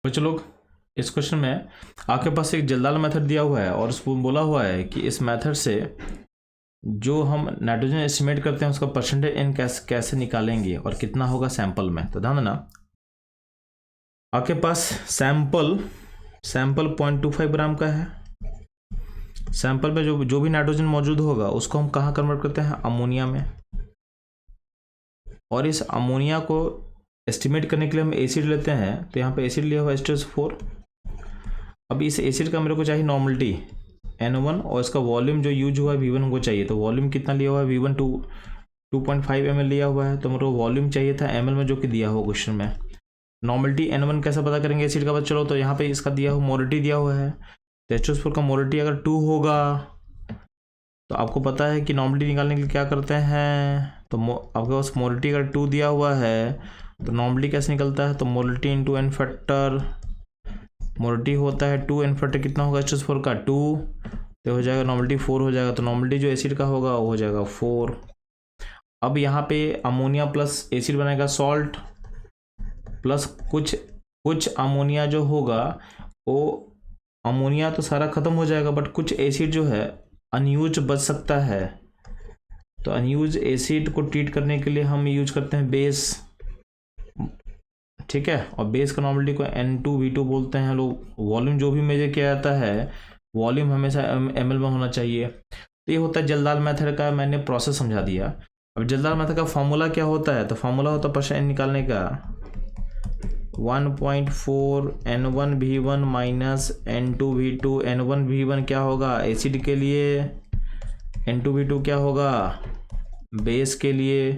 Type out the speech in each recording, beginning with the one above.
बच्चों लोग इस क्वेश्चन में आपके पास एक जल्दाल मेथड दिया हुआ है और उसको बोला हुआ है कि इस मेथड से जो हम नाइट्रोजन एस्टिमेट करते हैं उसका परसेंटेज एन कैसे निकालेंगे और कितना होगा सैंपल में। तो ध्यान देना, आपके पास सैंपल 0.25 ग्राम का है। सैंपल में जो भी नाइट्रोजन मौजूद होगा उसको हम कहाँ कन्वर्ट करते हैं, अमोनिया में। और इस अमोनिया को एस्टिमेट करने के लिए हम एसिड लेते हैं, तो यहाँ पे एसिड लिया हुआ H2SO4। अब इस एसिड का मेरे को चाहिए नॉर्मलिटी N1 और इसका वॉल्यूम जो यूज हुआ है V1 हमको चाहिए। तो वॉल्यूम कितना लिया हुआ है, V1 2.5 ml लिया हुआ है। तो मेरे को वॉल्यूम चाहिए था ml में, जो कि दिया हुआ क्वेश्चन में। नॉर्मलिटी N1 कैसे पता करेंगे एसिड का, चलो तो यहाँ पे इसका दिया हुआ मोलिटी दिया हुआ है। तो H2SO4 का मोलिटी अगर 2 होगा तो आपको पता है कि नॉर्मलिटी निकालने के लिए क्या करते हैं। तो आपके पास मोलिटी अगर 2 दिया हुआ है तो नॉर्मलिटी कैसे निकलता है, तो molality into n factor. Molality होता है 2, एन फैक्टर कितना होगा H2SO4 का 2, तो हो जाएगा नॉर्मलिटी 4 हो जाएगा। तो नॉर्मलिटी जो एसिड का होगा वो हो जाएगा 4। अब यहाँ पे अमोनिया प्लस एसिड बनेगा सॉल्ट, प्लस कुछ अमोनिया जो होगा वो अमोनिया तो सारा खत्म हो जाएगा, बट कुछ एसिड जो है अनयूज बच सकता है। तो अनयूज एसिड को ट्रीट करने के लिए हम यूज करते हैं बेस, ठीक है। और बेस का नॉर्मलिटी को N2V2 बोलते हैं लोग। वॉल्यूम जो भी मेजर किया जाता है वॉल्यूम हमेशा ml में होना चाहिए। तो ये होता है जल्दाल मेथड का, मैंने प्रोसेस समझा दिया। अब जल्दाल मेथड का फॉर्मूला क्या होता है, तो फॉर्मूला होता है परसेंट निकालने का 1.4 N1V1 माइनस N2V2। N1V1 क्या होगा एसिड के लिए, N2V2 क्या होगा बेस के लिए,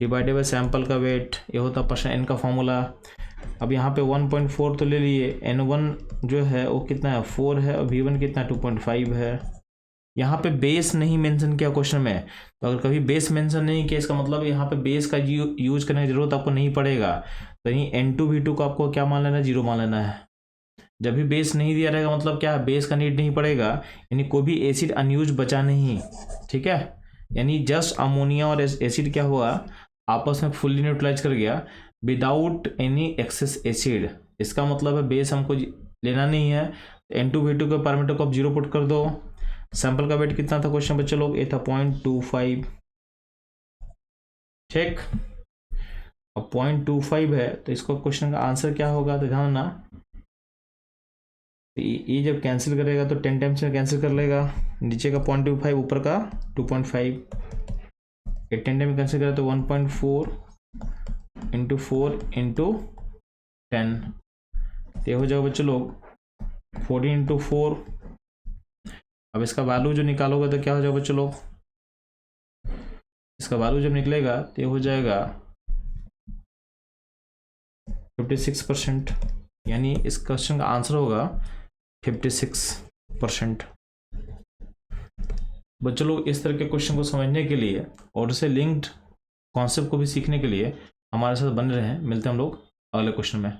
डिवाइडेड बाय सैंपल का वेट। ये होता परसेंट एन का फॉर्मूला। अब यहाँ पे 1.4 तो ले लिए, N1 जो है वो कितना है 4 है और V1 कितना 2.5 है। यहाँ पे बेस नहीं मेंशन किया क्वेश्चन में, तो अगर कभी बेस मेंशन नहीं किया इसका मतलब यहाँ पे बेस का यूज करने की जरूरत आपको नहीं पड़ेगा। तो यही N2V2 को आपको क्या मान लेना है, 0 मान लेना है। जब भी बेस नहीं दिया रहेगा मतलब क्या है, बेस का नीड नहीं पड़ेगा, यानी कोई भी एसिड अनयूज बचा नहीं, ठीक है। यानी जस्ट अमोनिया और एसिड क्या हुआ आपस में फुल्ली न्यूट्रलाइज कर गया विदाउट एनी एक्सेस एसिड। इसका मतलब है बेस हमको लेना नहीं है। N2V2 के पैरामीटर को आप 0 पुट कर दो। सैंपल का वेट कितना था क्वेश्चन बच्चे लोग, ये था 0.25, ठीक। अब 0.25 है तो इसको क्वेश्चन का आंसर क्या होगा, तो ध्यान ना, ये जब कैंसिल करेगा तो 10 टाइम्स में कैंसिल कर लेगा। नीचे का 0.25 ऊपर का 2.5, 10 टाइम कैंसिल करें तो 1.4 इंटू 4 इंटू 10, ये हो जाएगा बच्चों लोग 14 इंटू 4। अब इसका वैल्यू जो निकालोगे तो क्या हो जाएगा बच्चों लोग, इसका वैल्यू जब निकलेगा तो ये हो जाएगा 56%। यानी इस क्वेश्चन का आंसर होगा 56%। बच्चों लोग इस तरह के क्वेश्चन को समझने के लिए और उससे लिंक्ड कॉन्सेप्ट को भी सीखने के लिए हमारे साथ बने रहें। मिलते हैं हम लोग अगले क्वेश्चन में।